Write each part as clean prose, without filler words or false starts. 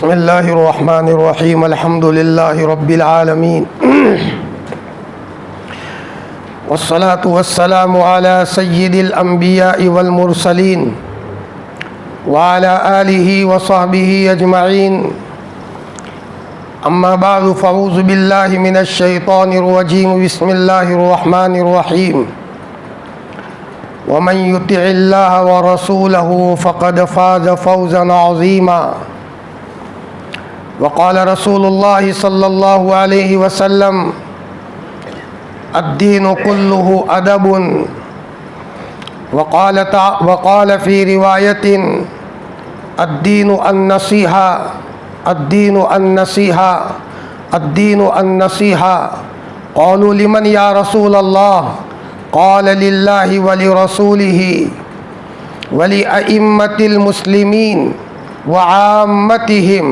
बिस्मिल्लाहिर्रहमानिर्रहीम अल्हम्दुलिल्लाहि रब्बिल आलमीन वस्सलातु वस्सलामु अला सय्यिदिल अंबिया'i वल मुरसलीन व अला आलिहि व सहबिहि अजमईन अम्मा बअदु फ़अऊज़ु बिल्लाहि मिनश शैतानिर रजीम बिस्मिल्लाहिर्रहमानिर्रहीम वमन युतिइल्लाह व रसूलहु फ़क़द फ़ाज़ फ़ौज़न अज़ीमा वक़ाल रसूलुल्लाहि सल्लल्लाहु अलैहि वसल्लम अद्दीनु कुल्लुहु अदबुन वक़ाल फ़ी रिवायतिन अद्दीनु अन्नसीहा अद्दीनु अन्नसीहा अद्दीनु अन्नसीहा क़ालू लिमन या रसूलल्लाह क़ाल लिल्लाहि व लिरसूलिहि व लिअइम्मतिल मुस्लिमीन व आम्मतिहिम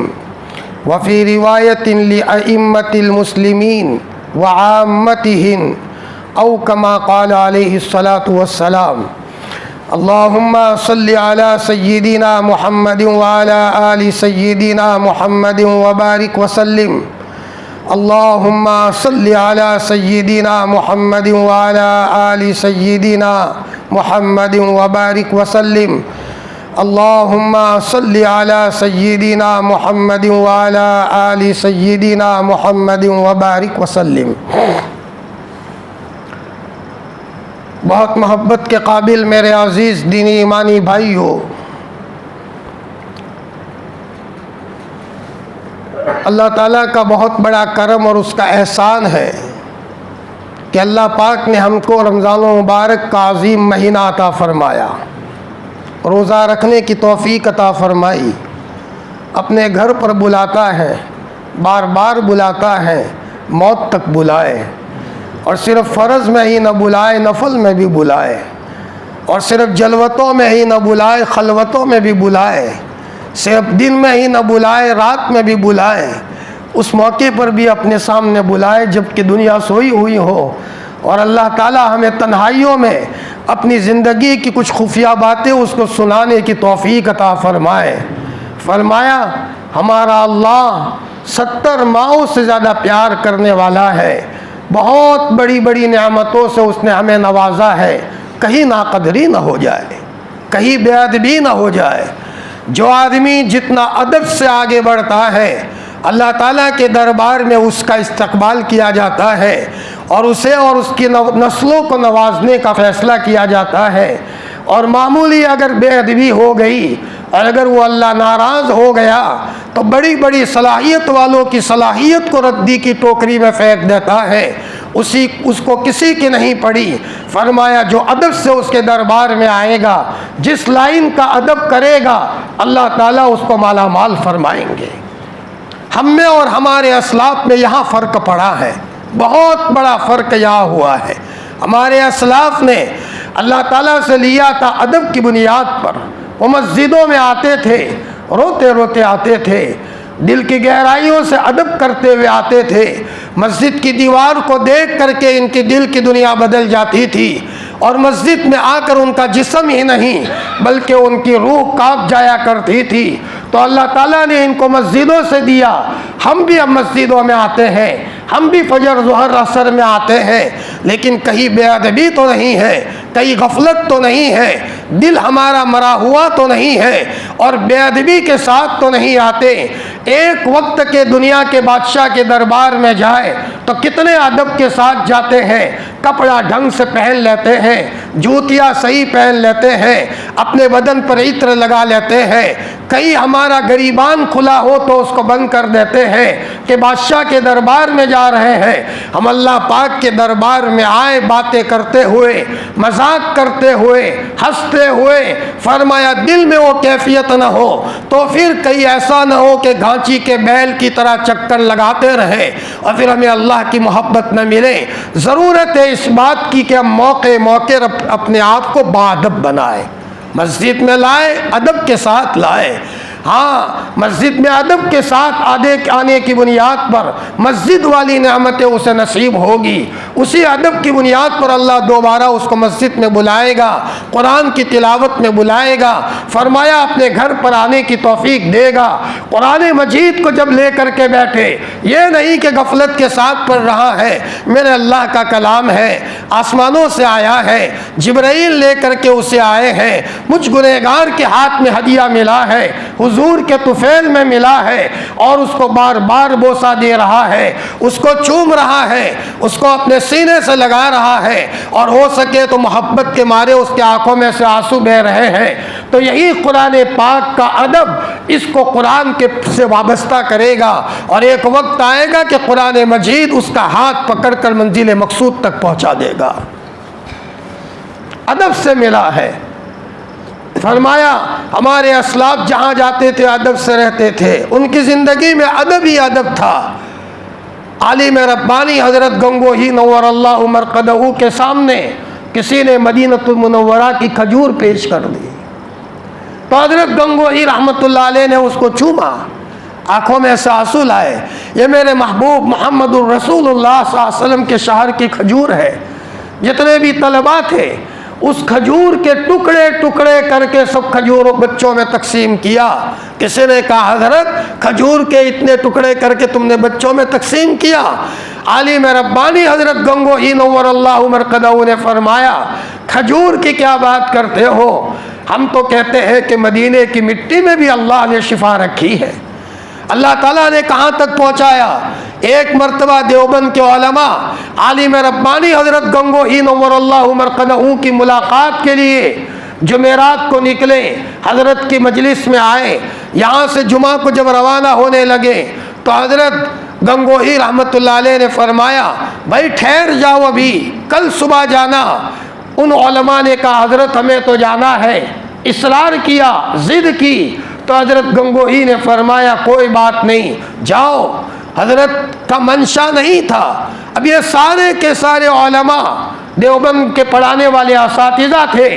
वफ़ी रिवायतिन लिअइम्मतिल मुस्लिमीन व आम्मतिहिम औ कमा क़ाल अलैहिस्सलातु वस्सलाम। अल्लाहुम्मा सल्लि अला सय्यिदिना मुहम्मदिन व अला आलि सय्यिदिना मुहम्मदिन व बारिक वसल्लिम। अल्लाहुम्मा सल्लि अला सय्यिदिना मुहम्मदिन व अला आलि सय्यिदिना मुहम्मदिन व बारिक वसल्लिम। अल्लाहुम्मा सल्लि अला सय्यिदिना मुहम्मदिन व अला आलि सय्यिदिना मुहम्मदिन व बारिक वसल्लिम। बहुत मोहब्बत के काबिल मेरे अज़ीज़ दीनी ईमानी भाइयों, अल्लाह ताला का बहुत बड़ा करम और उसका एहसान है कि अल्लाह पाक ने हमको रमज़ान मुबारक का अज़ीम महीना अता फ़रमाया, रोज़ा रखने की तौफ़ीक अता फ़रमाई, अपने घर पर बुलाता है, बार बार बुलाता है, मौत तक बुलाए, और सिर्फ़ फ़र्ज़ में ही न बुलाए, नफल में भी बुलाए, और सिर्फ़ जलवतों में ही न बुलाए, खलवतों में भी बुलाए, सिर्फ दिन में ही न बुलाए, रात में भी बुलाए, उस मौके पर भी अपने सामने बुलाए जबकि दुनिया सोई हुई हो, और अल्लाह ताला हमें तन्हाइयों में अपनी ज़िंदगी की कुछ खुफिया बातें उसको सुनाने की तौफ़ीक अता फ़रमाए। फ़रमाया हमारा अल्लाह 70 माओं से ज़्यादा प्यार करने वाला है, बहुत बड़ी बड़ी नेमतों से उसने हमें नवाजा है, कहीं नाक़दरी न हो जाए, कहीं बेअदबी न हो जाए। जो आदमी जितना अदब से आगे बढ़ता है अल्लाह ताला के दरबार में उसका इस्तकबाल किया जाता है और उसे और उसकी नस्लों को नवाजने का फ़ैसला किया जाता है। और मामूली अगर बेअदबी हो गई और अगर वो अल्लाह नाराज़ हो गया तो बड़ी बड़ी सलाहियत वालों की सलाहियत को रद्दी की टोकरी में फेंक देता है, उसको किसी की नहीं पड़ी। फरमाया जो अदब से उसके दरबार में आएगा, जिस लाइन का अदब करेगा, अल्लाह ताला उसको माला माल फरमाएंगे। हम में और हमारे असलाफ में यहाँ फ़र्क पड़ा है, बहुत बड़ा फ़र्क यहाँ हुआ है। हमारे असलाफ ने अल्लाह ताला से लिया था अदब की बुनियाद पर। वो मस्जिदों में आते थे, रोते रोते आते थे, दिल की गहराइयों से अदब करते हुए आते थे। मस्जिद की दीवार को देख करके इनकी दिल की दुनिया बदल जाती थी, और मस्जिद में आकर उनका जिस्म ही नहीं बल्कि उनकी रूह कांप जाया करती थी। तो अल्लाह ताला ने इनको मस्जिदों से दिया। हम भी अब मस्जिदों में आते हैं, हम भी फजर ज़ुहर असर में आते हैं, लेकिन कहीं बेअदबी तो नहीं है, कहीं गफलत तो नहीं है, दिल हमारा मरा हुआ तो नहीं है, और बेअदबी के साथ तो नहीं आते। एक वक्त के दुनिया के बादशाह के दरबार में जाए तो कितने अदब के साथ जाते हैं, कपड़ा ढंग से पहन लेते हैं, जूतियाँ सही पहन लेते हैं, अपने बदन पर इत्र लगा लेते हैं। कहीं हमारा गरीबान खुला हो तो उसको बंद कर देते हैं कि बादशाह के दरबार में जा रहे हैं। हम अल्लाह पाक के दरबार में आए बातें करते हुए, मजाक करते हुए, हंसते हुए। फरमाया दिल में वो कैफियत न हो तो फिर कहीं ऐसा न हो कि घांची के बैल की तरह चक्कर लगाते रहे और फिर हमें अल्लाह की मोहब्बत न मिले। ज़रूरत है इस बात की कि हम मौके मौके अपने आप को बाअदब बनाए, मस्जिद में लाए, अदब के साथ लाए। हाँ, मस्जिद में अदब के साथ आने की बुनियाद पर मस्जिद वाली नेमतें उसे नसीब होगी। उसी अदब की बुनियाद पर अल्लाह दोबारा उसको मस्जिद में बुलाएगा, कुरान की तिलावत में बुलाएगा। फरमाया अपने घर पर आने की तौफीक देगा। कुरान मजीद को जब ले करके बैठे, ये नहीं कि गफलत के साथ पढ़ रहा है, मेरे अल्लाह का कलाम है, आसमानों से आया है, जिब्राइल ले करके उसे आए हैं, मुझ गुनहगार के हाथ में हदिया मिला है, हुजूर के तुफैल में मिला है, और उसको बार बार बोसा दे रहा है, उसको चूम रहा है, उसको अपने सीने से लगा रहा है, और हो सके तो मोहब्बत के मारे उसके आंखों में से आंसू बह रहे हैं। तो यही कुरान पाक का अदब इसको कुरान के से वाबस्ता करेगा, और एक वक्त आएगा कि कुरान मजीद उसका हाथ पकड़कर मंजिल मकसूद तक पहुंचा देगा। अदब से मिला है। फरमाया हमारे असलाफ जहाँ जाते थे अदब से रहते थे, उनकी ज़िंदगी में अदब ही अदब था। आलिम रब्बानी हज़रत गंगोही नव्वरल्लाहु मरक़दहू के सामने किसी ने मदीनतुल मुनव्वरा की खजूर पेश कर दी, तो हज़रत गंगोही रहमतुल्लाह अलैह ने उसको चूमा, आँखों में से आंसू लाए। ये मेरे महबूब मुहम्मदुर रसूलुल्लाह सल्लल्लाहु अलैहि वसल्लम के शहर की खजूर है। जितने भी तलबा थे उस खजूर के टुकड़े टुकड़े करके सब खजूर बच्चों में तकसीम किया। किसी ने कहा हजरत खजूर के इतने टुकड़े करके तुमने बच्चों में तकसीम किया? आलिम रब्बानी हजरत गंगोही नव्वरल्लाहु मरक़दहू ने फरमाया खजूर की क्या बात करते हो, हम तो कहते हैं कि मदीने की मिट्टी में भी अल्लाह ने शिफा रखी है। अल्लाह ताला ने कहाँ तक पहुँचाया। एक मरतबा देवबंद के उलमा आलिम रब्बानी हज़रत गंगोही नव्वरल्लाहु मरक़दहू की मुलाकात के लिए जुमेरात को निकले, हज़रत की मजलिस में आए। यहाँ से जुमा को जब रवाना होने लगे तो हज़रत गंगोही रहमतुल्लाह अलैह ने फरमाया भाई ठहर जाओ, अभी कल सुबह जाना। उन उलमा ने कहा हज़रत हमें तो जाना है, इसरार किया, ज़िद की। तो हज़रत गंगोही ने फरमाया कोई बात नहीं, जाओ। हज़रत का मंशा नहीं था। अब ये सारे के सारे उलमा देवबंद के पढ़ाने वाले असातिज़ा थे,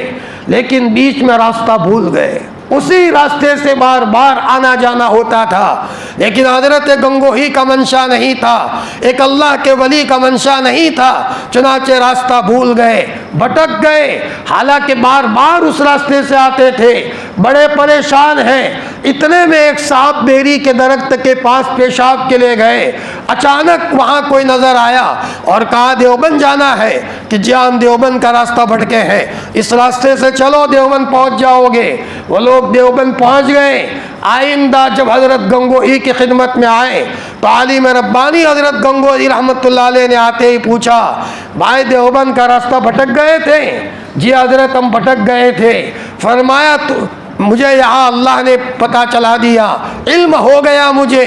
लेकिन बीच में रास्ता भूल गए। उसी रास्ते से बार बार आना जाना होता था, लेकिन हज़रत गंगोही का मंशा नहीं था, एक अल्लाह के वली का मंशा नहीं था। चुनाचे रास्ता भूल गए, भटक गए। हालांकि बार बार उस रास्ते से आते थे, बड़े परेशान हैं। इतने में एक सांप बेरी के दरख्त के पास पेशाब के लिए गए। अचानक वहाँ कोई नज़र आया और कहा देवबंद जाना है कि जी हम देवबंद का रास्ता भटके हैं, इस रास्ते से चलो देवबंद पहुँच जाओगे। वो लोग देवबंद पहुँच गए। आइंदा जब हज़रत गंगोही की खिदमत में आए तो आलिम रब्बानी हज़रत गंगोही रहमतुल्लाह अलैह ने आते ही पूछा भाई देवबंद का रास्ता भटक गए थे? जी हज़रत हम भटक गए थे। फरमाया तो मुझे यहाँ अल्लाह ने पता चला दिया, इल्म हो गया मुझे,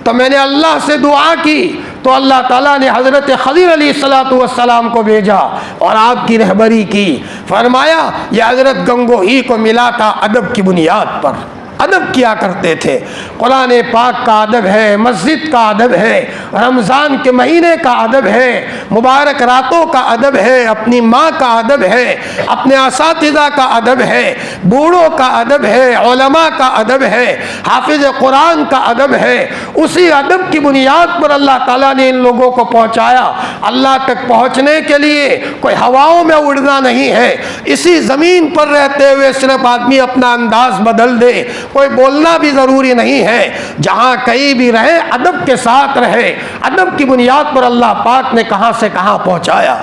तो मैंने अल्लाह से दुआ की तो अल्लाह ताला ने हज़रत खलील अलैहिस्सलातु वस्सलाम को भेजा और आपकी रहबरी की। फरमाया ये हज़रत गंगोही को मिला था अदब की बुनियाद पर, अदब किया करते थे। कुरान पाक का अदब है, मस्जिद का अदब है, रमज़ान के महीने का अदब है, मुबारक रातों का अदब है, अपनी माँ का अदब है, अपने असातिज़ा का अदब है, बूढ़ों का अदब है, उलमा का अदब है, हाफिज़ कुरान का अदब है। उसी अदब की बुनियाद पर अल्लाह ताला ने इन लोगों को पहुँचाया। अल्लाह तक पहुँचने के लिए कोई हवाओं में उड़ना नहीं है, इसी ज़मीन पर रहते हुए सिर्फ आदमी अपना अंदाज बदल दे, कोई बोलना भी ज़रूरी नहीं है। जहाँ कहीं भी रहे अदब के साथ रहे। अदब की बुनियाद पर अल्लाह पाक ने कहाँ से कहाँ पहुँचाया।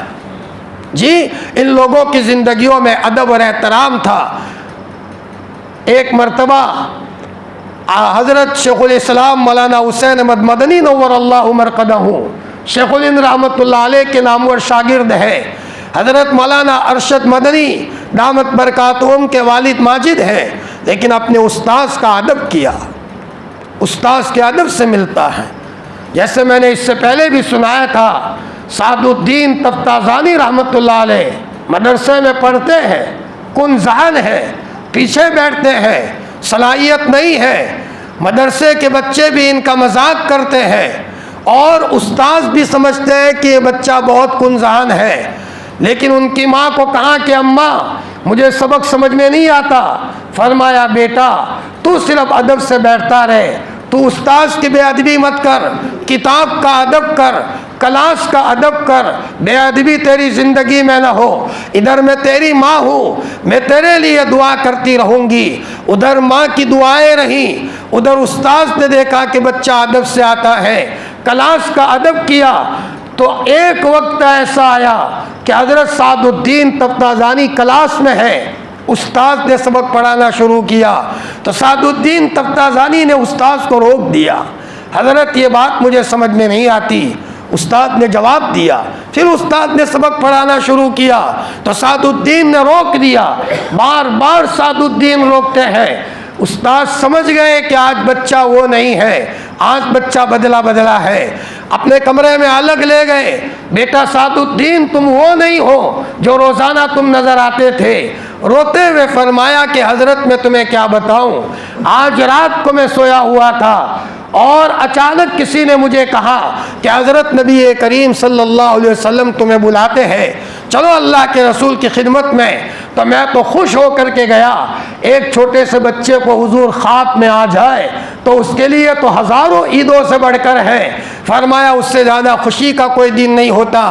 जी इन लोगों की ज़िंदगियों में अदब और एहतराम था। एक मरतबा हज़रत शेखुल इस्लाम मौलाना हुसैन अहमद मदनी नव्वरल्लाहु मरक़दहू शेखुल हिंद रहमतुल्लाह अलैह के नामवर शागिर्द है। हज़रत मौलाना अरशद मदनी दामत बरकातुहुम के वालिद माजिद हैं, लेकिन अपने उस्ताद का अदब किया। उस्ताद के अदब से मिलता है। जैसे मैंने इससे पहले भी सुनाया था, सादुद्दीन तफ्ताज़ानी रहमतुल्लाह अलैह मदरसे में पढ़ते हैं, कुनज़ान है, पीछे बैठते हैं, सलाहियत नहीं है। मदरसे के बच्चे भी इनका मजाक करते हैं और उस्ताद भी समझते हैं कि ये बच्चा बहुत कुनज़ान है। लेकिन उनकी माँ को कहा कि अम्मा मुझे सबक समझ में नहीं आता। फरमाया बेटा तू सिर्फ अदब से बैठता रहे, तू उस्ताद की बेअदबी मत कर, किताब का अदब कर, क्लास का अदब कर, बेअदबी तेरी ज़िंदगी में ना हो। इधर मैं तेरी माँ हूँ, मैं तेरे लिए दुआ करती रहूँगी। उधर माँ की दुआएं रहीं, उधर उस्ताद ने देखा कि बच्चा अदब से आता है, क्लास का अदब किया। तो एक वक्त ऐसा आया कि हज़रत सादुद्दीन तफ्ताज़ानी क्लास में है, उस्ताद ने सबक पढ़ाना शुरू किया। तो सादुद्दीन तफ्ताज़ानी ने उस्ताद को रोक दिया, हज़रत ये बात मुझे समझ में नहीं आती। उस्ताद ने जवाब दिया, फिर उस्ताद ने सबक पढ़ाना शुरू किया। तो सादुद्दीन ने रोक दिया, बार बार सादुद्दीन रोकते हैं। उस्ताद समझ गए कि आज बच्चा वो नहीं है, आज बच्चा बदला बदला है। अपने कमरे में अलग ले गए, बेटा सादुद्दीन तुम वो नहीं हो जो रोज़ाना तुम नज़र आते थे। रोते हुए फरमाया कि हज़रत मैं तुम्हें क्या बताऊं, आज रात को मैं सोया हुआ था और अचानक किसी ने मुझे कहा कि हज़रत नबी करीम सल्लल्लाहु अलैहि वसल्लम तुम्हें बुलाते हैं, चलो अल्लाह के रसूल की खिदमत में। तो मैं तो खुश होकर के गया। एक छोटे से बच्चे को हुजूर ख्वाब में आ जाए तो उसके लिए तो हज़ारों ईदों से बढ़कर है। फरमाया उससे ज़्यादा खुशी का कोई दिन नहीं होता।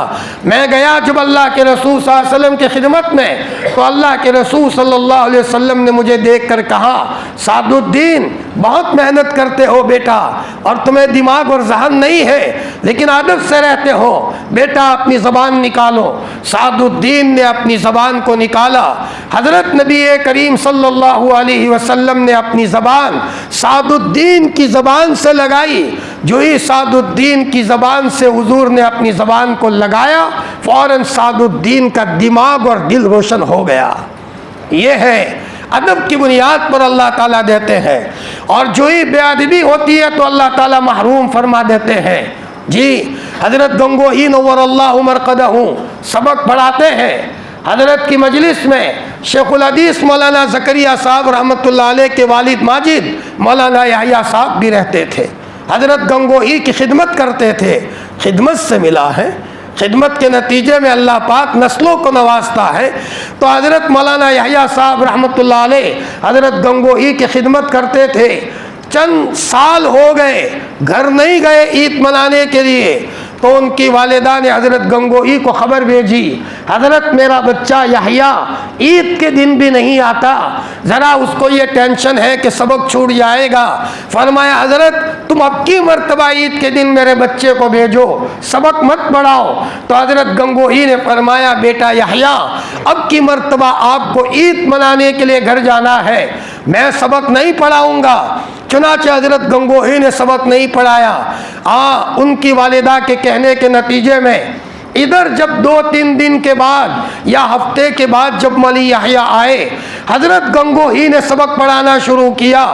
मैं गया जब अल्लाह के रसूल सल्लल्लाहु अलैहि वसल्लम की खिदमत में, तो अल्लाह के रसूल सल्लल्लाहु अलैहि वसल्लम ने मुझे देख कर कहा, सादुद्दीन बहुत मेहनत करते हो बेटा, और तुम्हें दिमाग और जहन नहीं है, लेकिन आदत से रहते हो, बेटा अपनी ज़बान निकालो। सादुद्दीन ने अपनी ज़बान को निकाला। हज़रत नबी करीम सल्लल्लाहु अलैहि वसल्लम ने अपनी ज़बान सादुद्दीन की ज़बान से लगाई। जो ही सादुद्दीन की ज़बान से हुजूर ने अपनी ज़बान को लगाया, फ़ौरन सादुद्दीन का दिमाग और दिल रोशन हो गया। ये है अदब की बुनियाद पर अल्लाह ताला देते हैं, और जो ही बेअदबी होती है तो अल्लाह ताला महरूम फरमा देते हैं। जी हज़रत गंगोही नव्वरल्लाहु मरक़दहू सबक पढ़ाते हैं। हज़रत की मजलिस में शेखुल हदीस मौलाना ज़करिया साहब रहमतुल्लाह अलैह के वालिद माजिद मौलाना याह्या साहब भी रहते थे। हज़रत गंगोही की खिदमत करते थे, खिदमत से मिला है, खिदमत के नतीजे में अल्लाह पाक नस्लों को नवाजता है। तो हज़रत मौलाना याह्या साहब रहमतुल्लाह अलैह हज़रत गंगोही की खिदमत करते थे। चंद साल हो गए, घर नहीं गए ईद मनाने के लिए, तो उनकी वालिदा ने हज़रत गंगोही को ख़बर भेजी, हज़रत मेरा बच्चा याह्या ईद के दिन भी नहीं आता, ज़रा उसको ये टेंशन है कि सबक छूट जाएगा। फरमाया हज़रत तुम अब की मर्तबा ईद के दिन मेरे बच्चे को भेजो, सबक मत पढ़ाओ। तो हज़रत गंगोही ने फरमाया बेटा याह्या अब की मर्तबा आपको ईद मनाने के लिए घर जाना है, मैं सबक नहीं पढ़ाऊँगा। चुनाचे हज़रत गंगोही ने सबक नहीं पढ़ाया। उनकी वालिदा के कहने के नतीजे में इधर जब 2-3 दिन के बाद या हफ्ते के बाद जब मौलवी याह्या आए, हज़रत गंगोही ने सबक पढ़ाना शुरू किया,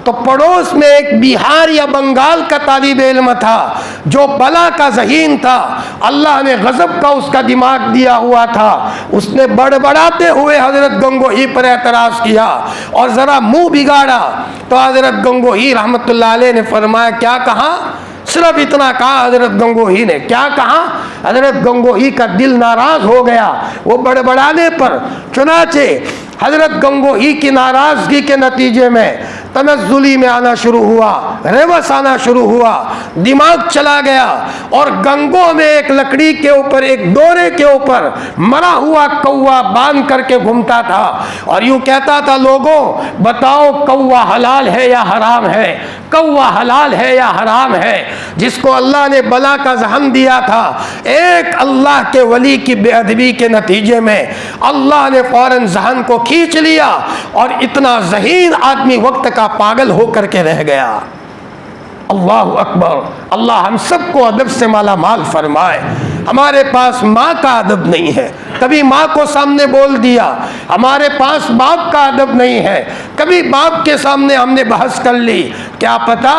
तो पड़ोस में एक बिहार या बंगाल का तालिब इल्म था जो बला का ज़हीन था, अल्लाह ने गज़ब का उसका दिमाग दिया हुआ था। उसने बड़बड़ाते हुए हज़रत गंगोही पर एतराज़ किया और ज़रा मुँह बिगाड़ा। तो हज़रत गंगोही रहमतुल्लाह अलैह ने फरमाया क्या कहा, सिर्फ इतना कहा हज़रत गंगोही ने, क्या कहा, हज़रत गंगोही का दिल नाराज़ हो गया वो बड़बड़ाने पर। चुनाचे हज़रत गंगोही की नाराज़गी के नतीजे में तनज़्ज़ुली में आना शुरू हुआ, रेवस आना शुरू हुआ, दिमाग चला गया, और गंगों में एक लकड़ी के ऊपर एक डोरे के ऊपर मरा हुआ कौवा बांध करके घूमता था और यूँ कहता था लोगों बताओ कौवा हलाल है या हराम है, कौवा हलाल है या हराम है। जिसको अल्लाह ने बला का ज़हन दिया था, एक अल्लाह के वली की बेअदबी के नतीजे में अल्लाह ने फ़ौरन ज़हन को खींच लिया और इतना ज़हीन आदमी वक्त का पागल होकर के रह गया। अल्लाह अकबर। अल्लाह हम सबको अदब से माला माल फरमाए। हमारे पास माँ का अदब नहीं है, कभी माँ को सामने बोल दिया। हमारे पास बाप का अदब नहीं है, कभी बाप के सामने हमने बहस कर ली। क्या पता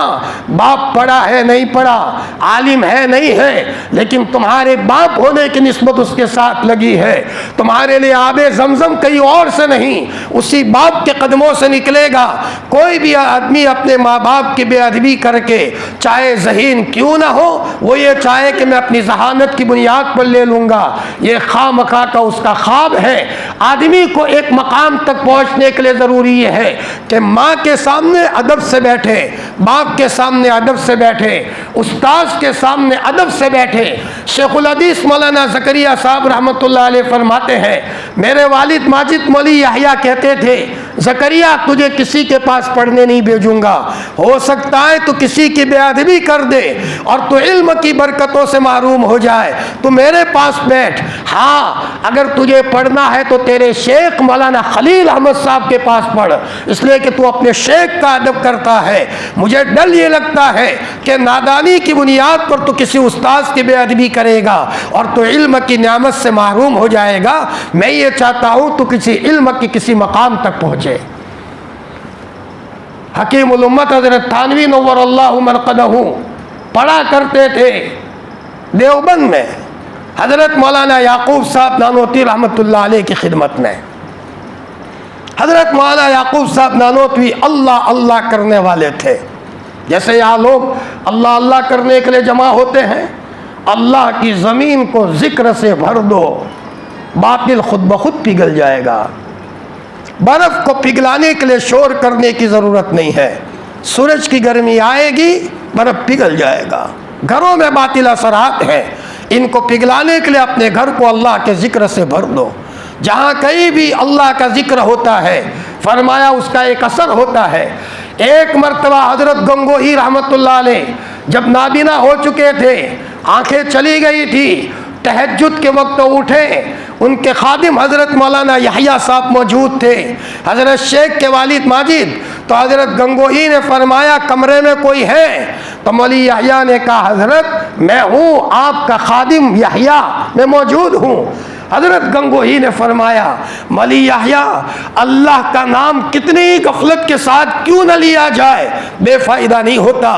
बाप पढ़ा है नहीं पढ़ा, आलिम है नहीं है, लेकिन तुम्हारे बाप होने की निस्बत उसके साथ लगी है। तुम्हारे लिए आबे ज़मज़म कहीं और से नहीं, उसी बाप के कदमों से निकलेगा। कोई भी आदमी अपने माँ बाप की बेअदबी करके चाहे ज़हीन क्यों ना हो, वो ये चाहे कि मैं अपनी जहानत की बुनियाद पर ले लूँगा, ये खामखा का उसका ख्वाब है। आदमी को एक मकाम तक पहुंचने के लिए ज़रूरी ये है कि माँ के सामने अदब से बैठे, बाप के सामने अदब से बैठे, उस्ताद के सामने अदब से बैठे। शेखुल हदीस मौलाना ज़करिया साहब रहमतुल्लाह अलैह फरमाते हैं, मेरे वालिद माजिद मौली याहिया कहते थे, ज़करिया तुझे किसी के पास पढ़ने नहीं भेजूंगा, हो सकता है तो किसी की बेअदबी कर दे और तू इल्म की बरकतों से महरूम हो जाए, तू मेरे पास बैठ। हाँ, अगर तुझे पढ़ना है तो तेरे शेख मौलाना खलील अहमद साहब के पास पढ़, इसलिए कि तू अपने शेख का अदब करता है। मुझे डर ये लगता है कि नादानी की बुनियाद पर तू किसी उस्ताद की बेअदबी करेगा और तू इल्म की नेमत से महरूम हो जाएगा। मैं ये चाहता हूँ तू किसी इल्म की किसी मकाम तक पहुँचे। हकीमुल उम्मत हज़रत थानवी नव्वरल्लाहु मरक़दहू पढ़ा करते थे देवबंद में हज़रत मौलाना याकूब साहब नानोती रहमतुल्लाह अलैह की खिदमत में। हज़रत मौलाना याकूब साहब नानोतवी अल्लाह अल्लाह करने वाले थे। जैसे यहाँ लोग अल्लाह अल्लाह करने के लिए जमा होते हैं, अल्लाह की ज़मीन को ज़िक्र से भर दो, बातिल खुद ब खुद पिघल जाएगा। बर्फ़ को पिघलाने के लिए शोर करने की ज़रूरत नहीं है। सूरज की गर्मी आएगी, बर्फ़ पिघल जाएगा। घरों में बातिल असरात हैं, इनको पिघलाने के लिए अपने घर को अल्लाह के ज़िक्र से भर दो। जहाँ कहीं भी अल्लाह का ज़िक्र होता है, फरमाया उसका एक असर होता है। एक मरतबा हज़रत गंगोही रहमतुल्लाह अलैह जब नाबीना हो चुके थे, आँखें चली गई थी, तहज्जुद के वक्त उठे, उनके खादिम हज़रत मौलाना याहिया साहब मौजूद थे, हज़रत शेख के वालिद माजिद। तो हज़रत गंगोही ने फरमाया कमरे में कोई है? तो मौली याहिया ने कहा हज़रत मैं हूँ, आपका खादिम याहिया, मैं मौजूद हूँ। हज़रत गंगोही ने फरमाया मौली याहिया, अल्लाह का नाम कितनी ही गफलत के साथ क्यों न लिया जाए, बेफ़ायदा नहीं होता।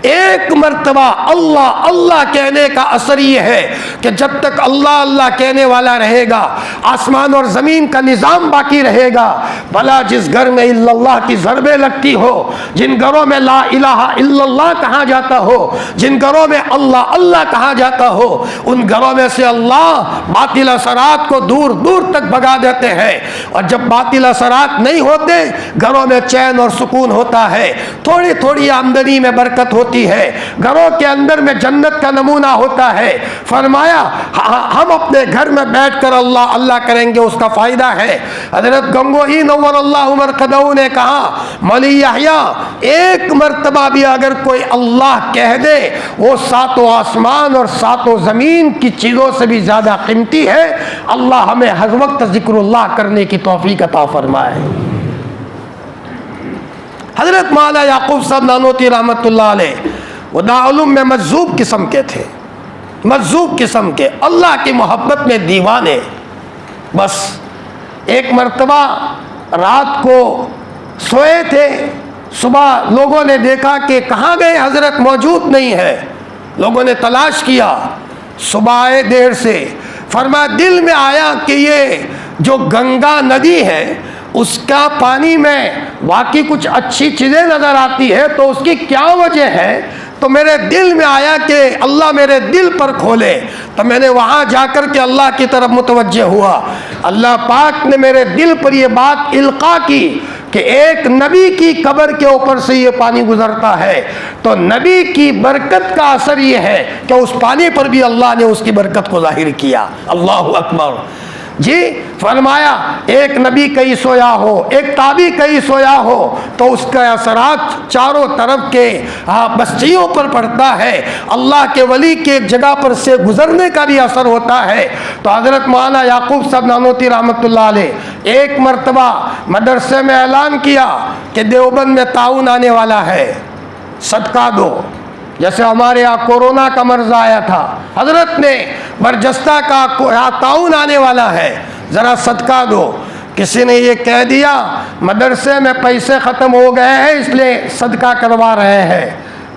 एक मरतबा अल्लाह अल्लाह कहने का असर ये है कि जब तक अल्लाह अल्लाह कहने वाला रहेगा, आसमान और ज़मीन का निज़ाम बाकी रहेगा। भला जिस घर में इल्लल्लाह की ज़रबें लगती हो, जिन घरों में ला इलाहा इल्लल्लाह कहा जाता हो, जिन घरों में अल्लाह अल्लाह कहा जाता हो, उन घरों में से अल्लाह बातिल असरात को दूर दूर तक भगा देते हैं। और जब बातिल असरात नहीं होते, घरों में चैन और सुकून होता है, थोड़ी थोड़ी आमदनी में बरकत होती है, घरों के अंदर में जन्नत का नमूना होता है। फरमाया हम अपने घर में बैठकर अल्लाह अल्लाह करेंगे, उसका फ़ायदा है। हज़रत गंगोही नव्वरल्लाहु मरक़दहू ने कहा मौली याहिया, एक मरतबा भी अगर कोई अल्लाह कह दे, वो सातों आसमान और सातों ज़मीन की चीज़ों से भी ज़्यादा कीमती है। अल्लाह हमें हर वक्त ज़िक्रुल्लाह करने की तौफीक अता फरमाए। हज़रत मौलाना याकूब साहब नानोती रहमतुल्लाह अलैह वो दारुल में मजजूब किस्म के थे, मजजूब किस्म के, अल्लाह की मोहब्बत में दीवाने। बस एक मरतबा रात को सोए थे, सुबह लोगों ने देखा कि कहाँ गए हज़रत, मौजूद नहीं है। लोगों ने तलाश किया, सुबह आए देर से, फरमाया दिल में आया कि ये जो गंगा नदी है उसका पानी में वाकई कुछ अच्छी चीज़ें नज़र आती है, तो उसकी क्या वजह है? तो मेरे दिल में आया कि अल्लाह मेरे दिल पर खोले। तो मैंने वहाँ जाकर के अल्लाह की तरफ मुतवज्जे हुआ। अल्लाह पाक ने मेरे दिल पर ये बात इल्का की कि एक नबी की कब्र के ऊपर से ये पानी गुजरता है, तो नबी की बरकत का असर ये है कि उस पानी पर भी अल्लाह ने उसकी बरकत को जाहिर किया। अल्लाहु अकबर जी। फरमाया एक नबी कहीं सोया हो, एक ताबी कहीं सोया हो, तो उसका असरात चारों तरफ के बस्तियों पर पड़ता है। अल्लाह के वली के एक जगह पर से गुजरने का भी असर होता है। तो हज़रत मौलाना याकूब साहब नानोती रहमतुल्लाह अलैह एक मरतबा मदरसे में ऐलान किया कि देवबंद में ताउन आने वाला है, सदका दो। जैसे हमारे यहाँ कोरोना का मर्ज आया था, हजरत ने बरजस्ता का ताउन आने वाला है, ज़रा सदका दो। किसी ने ये कह दिया मदरसे में पैसे ख़त्म हो गए हैं इसलिए सदका करवा रहे हैं।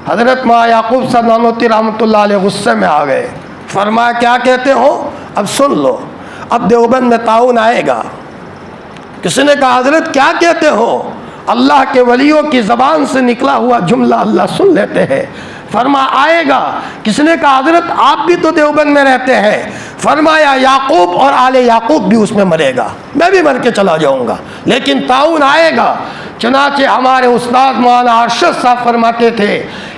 हज़रत मौलाना याकूब साहब नानोती रहमतुल्लाह अलैह गुस्से में आ गए। फरमाया क्या कहते हो? अब सुन लो, अब देवबंद में ताउन आएगा। किसी ने कहा हज़रत क्या कहते हो? अल्लाह के वलियों की ज़बान से निकला हुआ जुमला अल्लाह सुन लेते हैं। फरमा आएगा। किसने कहा हज़रत आप भी तो देवबंद में रहते हैं? फरमाया याकूब और आले याकूब भी उसमें मरेगा, मैं भी मर के चला जाऊंगा, लेकिन ताउन आएगा। चुनाचे हमारे उस्ताद मौलाना अरशद साहब फरमाते थे,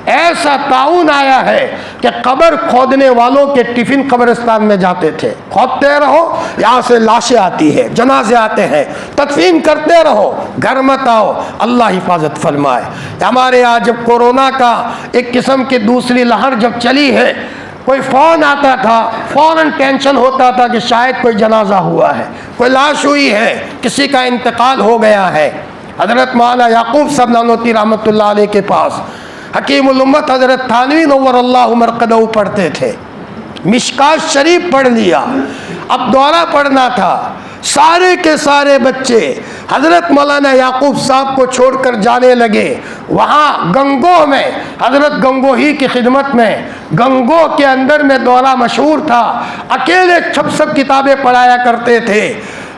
ऐसा ताउन आया है कि कब्र खोदने वालों के टिफिन कब्रिस्तान में जाते थे, खोदते रहो, यहाँ से लाशें आती है, जनाजे आते हैं, तदफीन करते रहो, घर मत आओ, अल्लाह हिफाजत फरमाए। हमारे यहाँ जब कोरोना का एक किस्म की दूसरी लहर जब चली है, कोई फ़ोन आता था, फ़ौरन टेंशन होता था कि शायद कोई जनाजा हुआ है, कोई लाश हुई है, किसी का इंतकाल हो गया है। हज़रत मौलाना याकूब साहब नानोती रहमतुल्लाह अलैह के पास हकीमुल उम्मत हज़रत थानवी नव्वरल्लाहु मरक़दहू पढ़ते थे, मिशकात शरीफ पढ़ लिया, अब दौरा पढ़ना था, सारे के सारे बच्चे हज़रत मौलाना याकूब साहब को छोड़कर जाने लगे। वहाँ गंगोह में, हज़रत गंगोही की खिदमत में, गंगोह के अंदर में दौरा मशहूर था, अकेले छप सब किताबें पढ़ाया करते थे।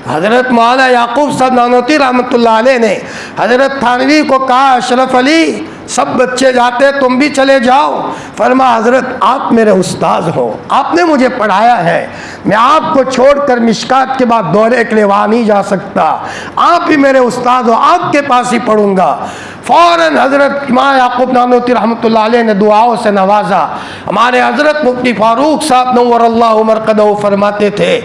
हज़रत मौलाना याकूब साहब नानोती रहमतुल्लाह अलैह ने हज़रत थानवी को कहा, अशरफ अली सब बच्चे जाते, तुम भी चले जाओ। फरमा, हज़रत आप मेरे उस्ताद हो, आपने मुझे पढ़ाया है, मैं आपको छोड़कर मिशकात के बाद दौरे के लिए वहाँ नहीं जा सकता, आप ही मेरे उस्ताद हो, आपके पास ही पढ़ूंगा। फ़ौरन हज़रत इमाम याकूब नानोती रहमतुल्लाह अलैह ने दुआओं से नवाजा। हमारे हज़रत मुफ्ती फ़ारूक साहब नव्वरल्लाहु मरक़दहू फरमाते थे,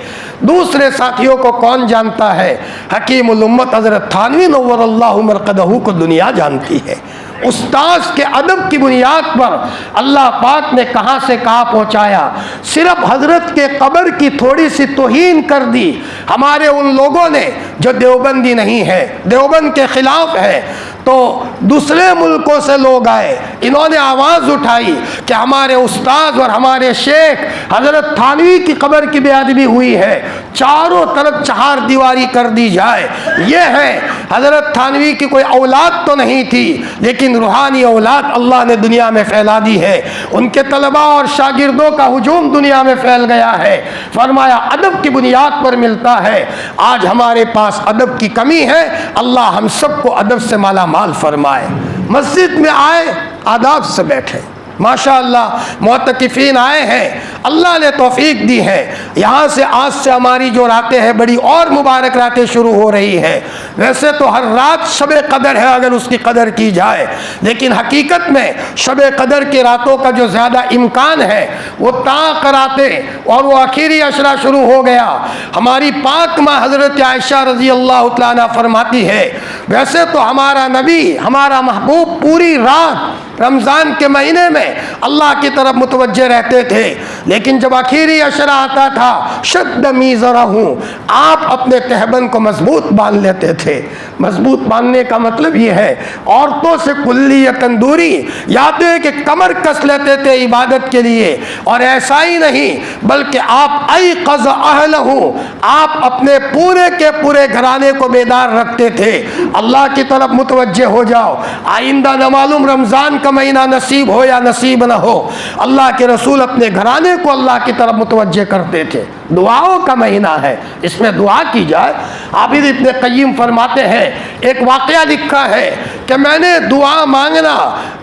दूसरे साथियों को कौन जानता है, हकीमुल उम्मत हज़रत थानवी नव्वरल्लाहु मरक़दहू को दुनिया जानती है। उस्ताद के अदब की बुनियाद पर अल्लाह पाक ने कहाँ से कहाँ पहुँचाया। सिर्फ हज़रत के कब्र की थोड़ी सी तौहीन कर दी हमारे उन लोगों ने जो देवबंदी नहीं है, देवबंद के ख़िलाफ़ है, तो दूसरे मुल्कों से लोग आए, इन्होंने आवाज़ उठाई कि हमारे उस्ताद और हमारे शेख हज़रत थानवी की कब्र की बेअदबी हुई है, चारों तरफ चार दीवारी कर दी जाए। ये है हज़रत थानवी की कोई औलाद तो नहीं थी, लेकिन रूहानी औलाद अल्लाह ने दुनिया में फैला दी है, उनके तलबा और शागिर्दों का हुजूम दुनिया में फैल गया है। फरमाया अदब की बुनियाद पर मिलता है। आज हमारे पास अदब की कमी है, अल्लाह हम सबको अदब से माला माल फरमाए। मस्जिद में आए, आदाब से बैठे, माशाअल्लाह मुअतकिफ़ीन आए हैं, अल्लाह ने तौफीक दी है। यहाँ से आज से हमारी जो रातें हैं, बड़ी और मुबारक रातें शुरू हो रही है। वैसे तो हर रात शब कदर है अगर उसकी कदर की जाए, लेकिन हकीकत में शब कदर की रातों का जो ज़्यादा इम्कान है वो ताक़ रातें और वो आखिरी अशरा शुरू हो गया। हमारी पाक माँ हज़रत आयशा रज़ी अल्लाह तआला अन्हा फरमाती है, वैसे तो हमारा नबी, हमारा महबूब पूरी रात रमज़ान के महीने में अल्लाह की तरफ मुतवज्जे रहते थे, लेकिन जब आखिरी अशरा आता था, शद्द मीज़रहू, आप अपने तहबंद को मजबूत बांध लेते थे। मजबूत बांधने का मतलब ये है, औरतों से कुल्ली या तंदूरी, या तो है कि कमर कस लेते थे इबादत के लिए, और ऐसा ही नहीं बल्कि आप अयक़ज़ अहलहू, आप अपने पूरे के पूरे घराने को बेदार रखते थे। अल्लाह की तरफ मुतवज्जे हो जाओ, आइंदा न मालूम रमज़ान का महीना नसीब हो या नसीब न हो, अल्लाह के रसूल अपने घराने को अल्लाह की तरफ मुतवज्जे करते थे। दुआओं का महीना है, इसमें दुआ की जाए। हाफिज़ इब्न क़य्यिम फरमाते हैं, एक वाक़या लिखा है कि मैंने दुआ मांगना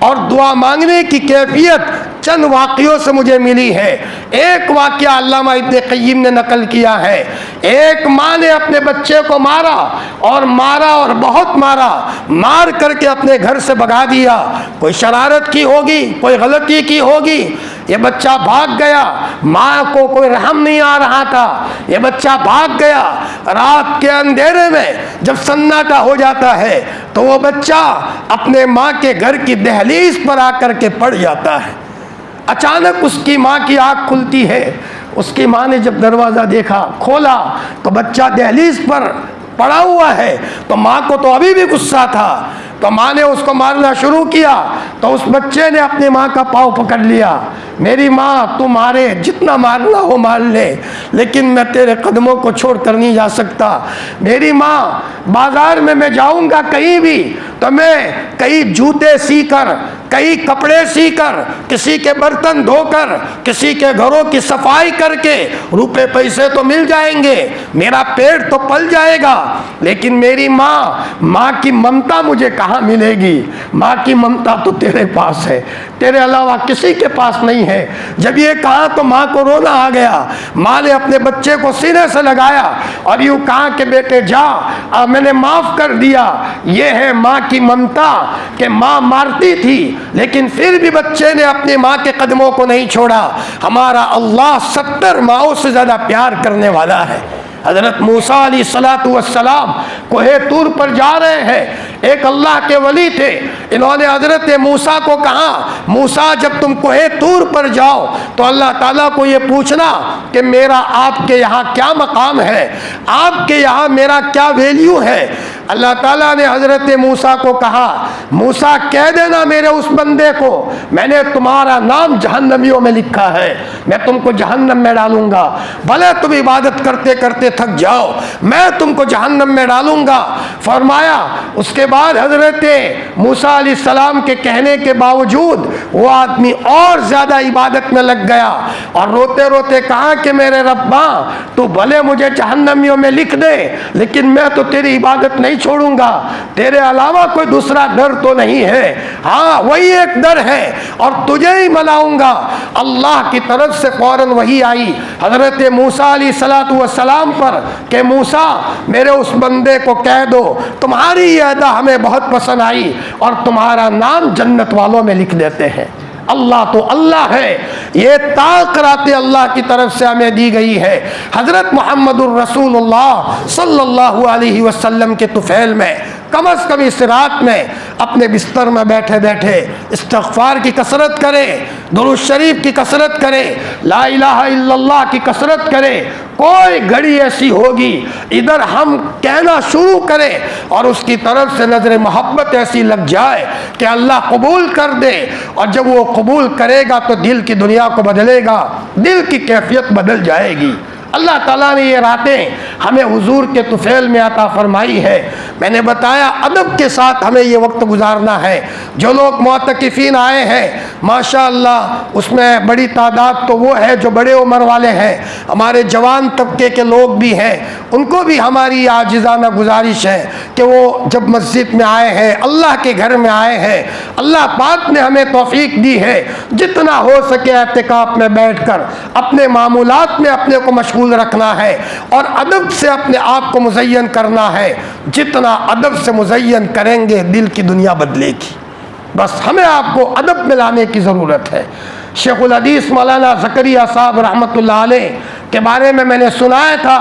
और दुआ मांगने की कैफियत चंद वाक़ियों से मुझे मिली है। एक वाक़या अल्लामा इब्न क़य्यिम ने नकल किया है। एक माँ ने अपने बच्चे को मारा और बहुत मारा, मार करके अपने घर से भगा दिया। कोई शरारत की होगी, कोई गलती की होगी, ये बच्चा भाग गया, माँ को कोई रहम नहीं आ रहा था, ये बच्चा भाग गया। रात के अंधेरे में जब सन्नाटा हो जाता है तो वो बच्चा अपने माँ के घर की दहलीज पर आकर के पड़ जाता है। अचानक उसकी माँ की आँख खुलती है। उसकी माँ ने जब दरवाज़ा देखा, खोला तो बच्चा दहलीज पर पड़ा हुआ है। तो माँ को तो अभी भी गुस्सा था, तो माँ ने उसको मारना शुरू किया। तो उस बच्चे ने अपनी माँ का पाँव पकड़ लिया, मेरी माँ तू मारे, जितना मारना हो मार ले, लेकिन मैं तेरे कदमों को छोड़ कर नहीं जा सकता। मेरी माँ, बाज़ार में मैं जाऊँगा कहीं भी तो मैं कई जूते सीकर कई कपड़े सीकर, किसी के बर्तन धोकर, किसी के घरों की सफाई करके रुपए पैसे तो मिल जाएंगे, मेरा पेट तो पल जाएगा, लेकिन मेरी माँ की ममता मुझे कहाँ मिलेगी? माँ की ममता तो तेरे पास है, तेरे अलावा किसी के पास नहीं है। जब ये कहा तो माँ को रोना आ गया। माँ ने अपने बच्चे को सीने से लगाया और यूँ कहा कि बेटे जा, अब मैंने माफ़ कर दिया। ये है माँ की ममता कि माँ मारती थी लेकिन फिर भी बच्चे ने अपनी माँ के कदमों को नहीं छोड़ा। हमारा अल्लाह 70 माओं से ज़्यादा प्यार करने वाला है। हज़रत मूसा अलैहिस्सलातु वस्सलाम कोहे तूर पर जा रहे हैं, एक अल्लाह के वली थे, इन्होंने हज़रत मूसा को कहा, मूसा जब तुम कोहे तूर पर जाओ तो अल्लाह ताला को ये पूछना कि मेरा आपके यहाँ क्या मकाम है, आपके यहाँ मेरा क्या वैल्यू है। अल्लाह ताला ने हज़रत मूसा को कहा, मूसा कह देना मेरे उस बंदे को, मैंने तुम्हारा नाम जहन्नमियों में लिखा है, मैं तुमको जहन्नम में डालूंगा, भले तुम इबादत करते करते थक जाओ, मैं तुमको जहन्नम में डालूंगा। फरमाया उसके बाद हज़रत मूसा अलैहिस्सलाम के कहने के बावजूद वो आदमी और ज़्यादा इबादत में लग गया और रोते रोते कहा कि मेरे रब्बा तू भले मुझे जहन्नमियों में लिख दे, लेकिन मैं तो तेरी इबादत नहीं छोड़ूंगा, तेरे अलावा कोई दूसरा डर तो नहीं है, हाँ वही एक डर है और तुझे ही मनाऊंगा। अल्लाह की तरफ से फौरन वही आई हज़रत मूसा अलैहिस्सलातु वस्सलाम पर कि मूसा मेरे उस बंदे को कह दो तुम्हारी ये अदा हमें बहुत पसंद आई और तुम्हारा नाम जन्नत वालों में लिख देते हैं। अल्लाह तो अल्लाह है, ये ताक़रात अल्लाह की तरफ से हमें दी गई है। हज़रत मुहम्मदुर रसूलुल्लाह सल्लल्लाहु अलैहि वसल्लम के तुफ़ैल में कम अज़ कम इस रात में अपने बिस्तर में बैठे बैठे इस्तिग़फ़ार की कसरत करें, दुरूद शरीफ की कसरत करें, ला इलाहा इल्लल्लाह की कसरत करें। कोई घड़ी ऐसी होगी इधर हम कहना शुरू करें और उसकी तरफ से नज़र मोहब्बत ऐसी लग जाए कि अल्लाह कबूल कर दे, और जब वो कबूल करेगा तो दिल की दुनिया को बदलेगा, दिल की कैफियत बदल जाएगी। अल्लाह ताला ने ये रातें हमें हुजूर के तुफ़ैल में अता फरमाई है। मैंने बताया अदब के साथ हमें ये वक्त गुजारना है। जो लोग मुअतकिफ़ीन आए हैं माशाअल्लाह उसमें बड़ी तादाद तो वो है जो बड़े उम्र वाले हैं, हमारे जवान तबके के लोग भी हैं, उनको भी हमारी आजिज़ाना गुजारिश है कि वो जब मस्जिद में आए हैं, अल्लाह के घर में आए हैं, अल्लाह पाक ने हमें तौफीक दी है, जितना हो सके एतिकाफ़ में बैठकर अपने मामूलात में अपने को मशगूल रखना है और अदब से अपने आप को मुज़य्यन करना है। जितना अदब से मुज़य्यन करेंगे दिल की दुनिया बदलेगी। बस हमें आपको अदब में लाने की ज़रूरत है। शेखुल हदीस मौलाना ज़करिया साहब रहमतुल्लाह अलैह के बारे में मैंने सुनाया था,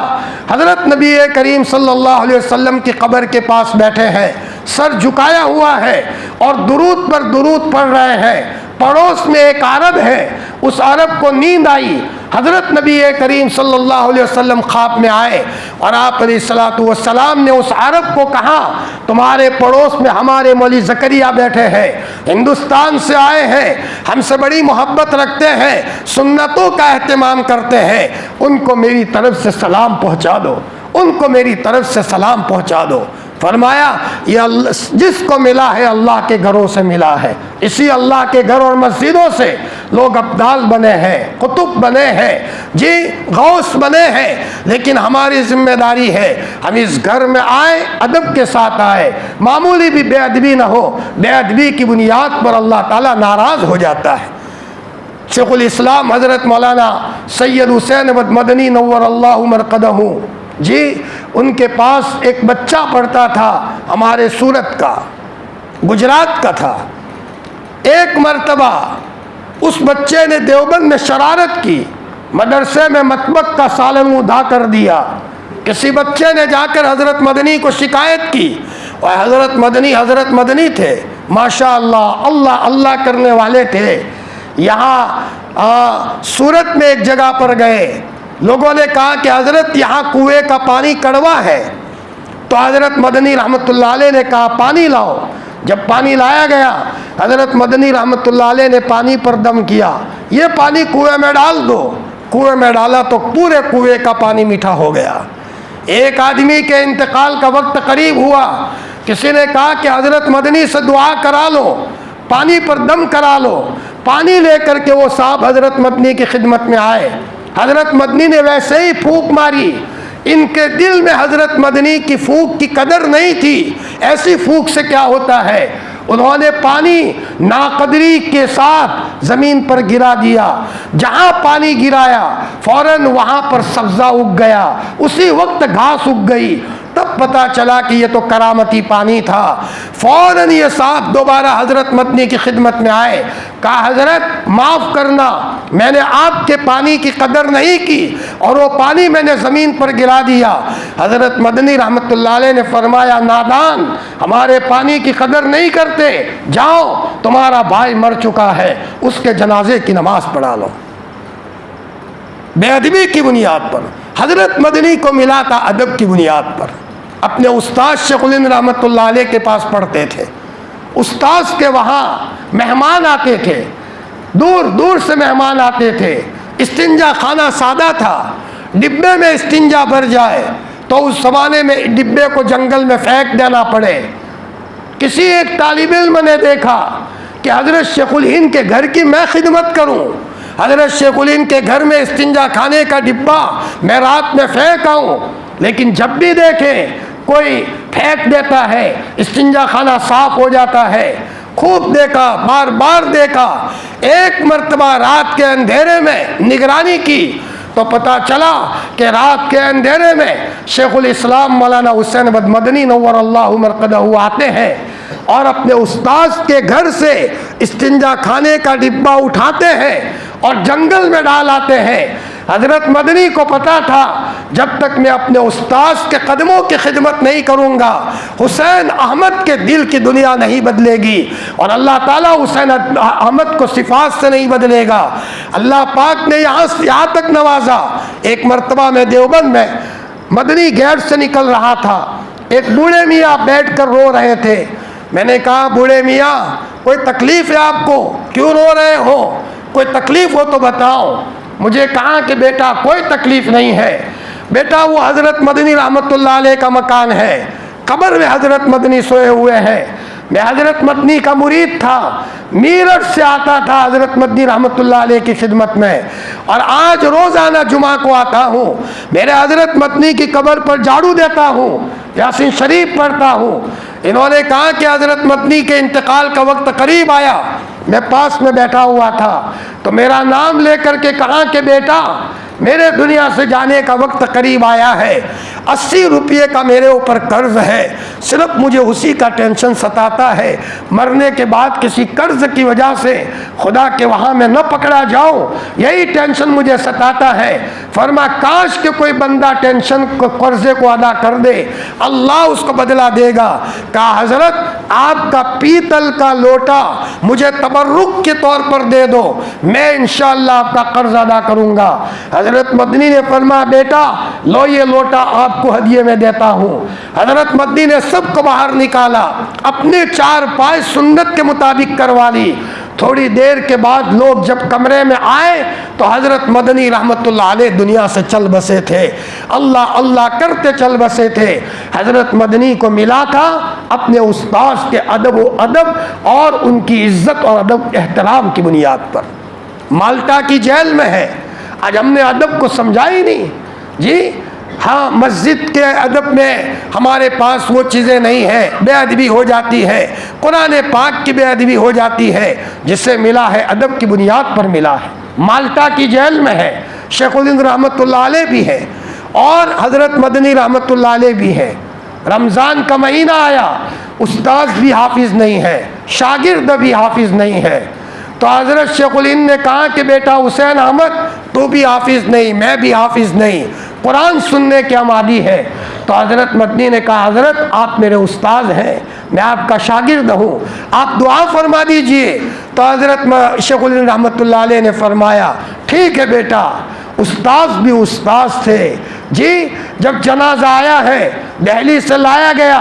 हज़रत नबी करीम सल्लल्लाहु अलैहि वसल्लम की कब्र के पास बैठे हैं, सर झुकाया हुआ है और दुरूद पर दुरूद पढ़ रहे हैं। पड़ोस में एक अरब है, उस अरब को नींद आई। हज़रत नबी करीम सल्लल्लाहु अलैहि वसल्लम ख्वाब में आए और आप अलैहिस्सलातु वस्सलाम ने उस अरब को कहा तुम्हारे पड़ोस में हमारे मौलवी ज़करिया बैठे हैं, हिंदुस्तान से आए हैं, हमसे बड़ी मोहब्बत रखते हैं, सुन्नतों का एहतमाम करते हैं, उनको मेरी तरफ से सलाम पहुँचा दो, उनको मेरी तरफ से सलाम पहुँचा दो। फरमाया ये जिसको मिला है अल्लाह के घरों से मिला है। इसी अल्लाह के घर और मस्जिदों से लोग अब्दाल बने हैं, कुतुब बने हैं, जी गौस बने हैं। लेकिन हमारी जिम्मेदारी है हम इस घर में आए, अदब के साथ आए, मामूली भी बेअदबी ना हो। बेअदबी की बुनियाद पर अल्लाह ताला नाराज़ हो जाता है। शेखुल इस्लाम हज़रत मौलाना सैयद हुसैन मदनी नव्वरल्लाहु मरक़दहू जी, उनके पास एक बच्चा पढ़ता था, हमारे सूरत का, गुजरात का था। एक मर्तबा उस बच्चे ने देवबंद में शरारत की, मदरसे में मतबक का सालन उधा कर दिया। किसी बच्चे ने जाकर हज़रत मदनी को शिकायत की और हज़रत मदनी थे, माशाअल्लाह अल्लाह अल्लाह करने वाले थे। यहाँ सूरत में एक जगह पर गए, लोगों ने कहा कि हज़रत यहाँ कुएं का पानी कड़वा है, तो हज़रत मदनी रहमतुल्लाह अलैह ने कहा पानी लाओ। जब पानी लाया गया हज़रत मदनी रहमतुल्लाह अलैह ने पानी पर दम किया, ये पानी कुएं में डाल दो। कुएं में डाला तो पूरे कुएं का पानी मीठा हो गया। एक आदमी के इंतकाल का वक्त करीब हुआ, किसी ने कहा कि हज़रत मदनी से दुआ करा लो, पानी पर दम करा लो। पानी लेकर के वो साहब हज़रत मदनी की खिदमत में आए। हज़रत मदनी ने वैसे ही फूंक मारी। इनके दिल में हज़रत मदनी की फूंक की कदर नहीं थी। ऐसी फूंक से क्या होता है। उन्होंने पानी नाकदरी के साथ ज़मीन पर गिरा दिया। जहाँ पानी गिराया फ़ौरन वहाँ पर सब्ज़ा उग गया, उसी वक्त घास उग गई। तब पता चला कि ये तो करामती पानी था। फ़ौरन ये साहब दोबारा हज़रत मदनी की खिदमत में आए। कहा हज़रत माफ़ करना, मैंने आपके पानी की कदर नहीं की और वो पानी मैंने ज़मीन पर गिरा दिया। हज़रत मदनी रहमतुल्लाह अलैह ने फरमाया नादान, हमारे पानी की कदर नहीं करते, जाओ तुम्हारा भाई मर चुका है, उसके जनाजे की नमाज पढ़ा लो। बेअदबी की बुनियाद पर हज़रत मदनी को मिला था अदब की बुनियाद पर। अपने उस्ताद शेखुल हिंद रहमतुल्लाह अलैह के पास पढ़ते थे। उस्ताद के वहाँ मेहमान आते थे, दूर दूर से मेहमान आते थे। इस्तिंजा खाना सादा था, डिब्बे में इस्तिंजा भर जाए तो उस ज़माने में डिब्बे को जंगल में फेंक देना पड़े। किसी एक तालिब इल्म ने देखा कि हज़रत शेखुल हिंद के घर की मैं खिदमत करूँ, हज़रत शेखुल हिंद के घर में इस्तिंजा खाने का डिब्बा मैं रात में फेंक आऊँ। लेकिन जब भी देखें कोई फेंक देता है, इस्तिंजा खाना साफ हो जाता है। खूब देखा, बार बार देखा। एक मर्तबा रात के अंधेरे में निगरानी की तो पता चला कि रात के अंधेरे में शेखुल इस्लाम मौलाना हुसैन अहमद मदनी नव्वरल्लाहु मरक़दहू आते हैं और अपने उस्ताद के घर से इस्तिंजा खाने का डिब्बा उठाते हैं और जंगल में डाल आते हैं। हज़रत मदनी को पता था जब तक मैं अपने उस्ताद के कदमों की खिदमत नहीं करूँगा हुसैन अहमद के दिल की दुनिया नहीं बदलेगी और अल्लाह ताला हुसैन अहमद को सिफात से नहीं बदलेगा। अल्लाह पाक ने यहाँ तक नवाजा। एक मरतबा में देवबंद में मदनी गेट से निकल रहा था, एक बूढ़े मियाँ बैठ कर रो रहे थे। मैंने कहा बूढ़े मियाँ कोई तकलीफ़ है आपको, क्यों रो रहे हो, कोई तकलीफ़ हो तो बताओ। मुझे कहा कि बेटा कोई तकलीफ़ नहीं है, बेटा वो हज़रत मदनी रहमतुल्लाह अलैह का मकान है, कब्र में हज़रत मदनी सोए हुए हैं। मैं हज़रत मदनी का मुरीद था, मीरठ से आता था हज़रत मदनी रहमतुल्लाह अलैह की खिदमत में और आज रोज़ाना जुमा को आता हूँ। मेरे हज़रत मदनी की कब्र पर झाड़ू देता हूँ, यासीन शरीफ पढ़ता हूँ। इन्होंने कहा कि हज़रत मदनी के इंतकाल का वक्त करीब आया, मैं पास में बैठा हुआ था तो मेरा नाम लेकर के कहा कि बेटा मेरे दुनिया से जाने का वक्त करीब आया है, 80 रुपये का मेरे ऊपर कर्ज है, सिर्फ मुझे उसी का टेंशन सताता है। मरने के बाद किसी कर्ज की वजह से खुदा के वहाँ मैं न पकड़ा जाऊँ, यही टेंशन मुझे सताता है। फरमा काश कि कोई बंदा टेंशन को कर्जे को अदा कर दे, अल्लाह उसको बदला देगा। कहा हज़रत आपका पीतल का लोटा मुझे तबर्रुक के तौर पर दे दो, मैं इंशाअल्लाह आपका कर्ज अदा करूँगा। हज़रत मदनी ने फरमाया बेटा लो ये लोटा आपको हदिये में देता हूँ। हज़रत मदनी ने सबको बाहर निकाला, अपने 4 पाए सुन्नत के मुताबिक करवा ली। थोड़ी देर के बाद लोग जब कमरे में आए तो हज़रत मदनी रहमतुल्लाह अलैह दुनिया से चल बसे थे, अल्लाह अल्लाह करते चल बसे थे। हज़रत मदनी को मिला था अपने उस्ताद के अदब और उनकी इज़्ज़त और अदब एहतराम की बुनियाद पर। माल्टा की जेल में है, आज हमने अदब को समझा ही नहीं जी। हाँ मस्जिद के अदब में हमारे पास वो चीज़ें नहीं है, बेअदबी हो जाती है, कुरान पाक की बेअदबी हो जाती है। जिससे मिला है अदब की बुनियाद पर मिला है। माल्टा की जेल में है, शेखुल हिंद रहमतुल्लाह अलैह भी है और हज़रत मदनी रहमतुल्लाह अलैह भी है। रमज़ान का महीना आया, उस्ताद भी हाफिज़ नहीं है, शागिर्द भी हाफिज़ नहीं है। तो हज़रत शेखुल हिंद ने कहा कि बेटा हुसैन अहमद तू भी हाफिज़ नहीं, मैं भी हाफिज़ नहीं, कुरान सुनने के आमादी है। तो हज़रत मदनी ने कहा हज़रत आप मेरे उस्ताद हैं, मैं आपका शागिर्द हूँ, आप दुआ फरमा दीजिए। तो हज़रत शेखुल हिंद रहमतुल्लाह अलैह ने फरमाया ठीक है बेटा, उस्ताद भी उस्ताद थे जी। जब जनाजा आया है दिल्ली से लाया गया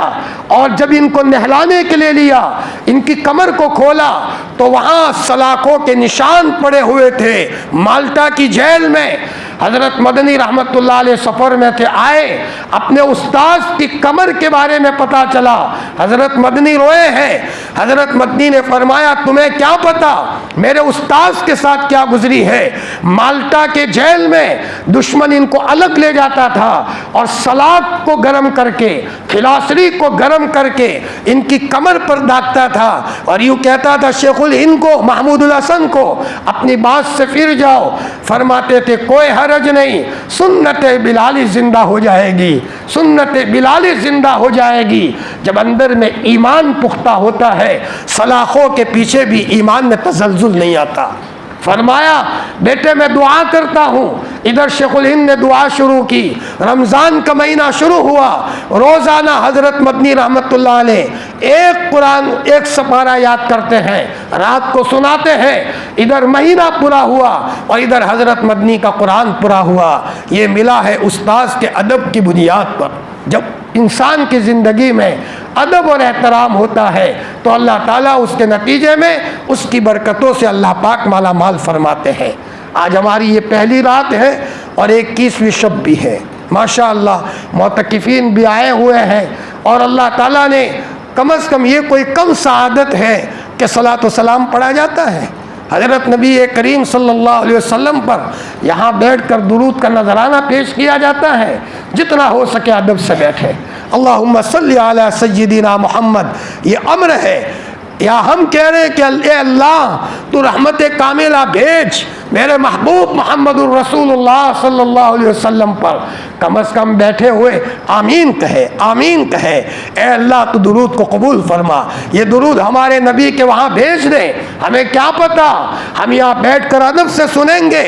और जब इनको नहलाने के लिए लिया, इनकी कमर को खोला तो वहाँ सलाखों के निशान पड़े हुए थे। माल्टा की जेल में हज़रत मदनी रहमतुल्लाह अलैह सफ़र में थे, आए, अपने उस्ताद की कमर के बारे में पता चला। हज़रत मदनी रोए हैं। हज़रत मदनी ने फरमाया, तुम्हें क्या पता मेरे उस्ताद के साथ क्या गुजरी है। माल्टा के जेल में दुश्मन इनको अलग ले जाता था और सलाद को गर्म करके, खिलासरी को गर्म करके इनकी कमर पर दागता था और यूँ कहता था शेखुल हिंद को, महमूदुल हसन को, अपनी बात से फिर जाओ। फरमाते थे कोई हरज नहीं, सुन्नत बिलाली जिंदा हो जाएगी, सुन्नत बिलाली जिंदा हो जाएगी। जब अंदर में ईमान पुख्ता होता है, सलाखों के पीछे भी ईमान में तसल्जुल नहीं आता। फरमाया बेटे मैं दुआ करता हूँ। इधर शेखुल हिंद ने दुआ शुरू की। रमज़ान का महीना शुरू हुआ, रोज़ाना हज़रत मदनी रहमतुल्लाह अलैह एक कुरान एक सपारा याद करते हैं, रात को सुनाते हैं। इधर महीना पूरा हुआ और इधर हज़रत मदनी का कुरान पूरा हुआ। ये मिला है उस्ताद के अदब की बुनियाद पर। जब इंसान की ज़िंदगी में अदब और एहतराम होता है तो अल्लाह ताला उसके नतीजे में उसकी बरकतों से अल्लाह पाक माला माल फरमाते हैं। आज हमारी ये पहली रात है और 21वीं शब भी है। माशाअल्लाह मोतकिफ़ीन भी आए हुए हैं और अल्लाह ताला ने कम से कम ये कोई कम सआदत है कि सलात व सलाम पढ़ा जाता है। हज़रत नबी करीम सल्लल्लाहु अलैहि वसल्लम पर यहाँ बैठकर दुरूद का नजराना पेश किया जाता है। जितना हो सके अदब से बैठे। अल्लाहुम्मा सल्ली अला सय्यिदिना मोहम्मद, ये अम्र है। या हम कह रहे हैं कि अल्लाह तू रहमत कामिला भेज मेरे महबूब मोहम्मदुर रसूलुल्लाह सल्लल्लाहु अलैहि वसल्लम पर। कम से कम बैठे हुए आमीन कहे, आमीन कहे। ए अल्लाह तू दुरूद को कबूल फरमा, ये दुरूद हमारे नबी के वहाँ भेज दे। हमें क्या पता, हम यहाँ बैठ कर अदब से सुनेंगे,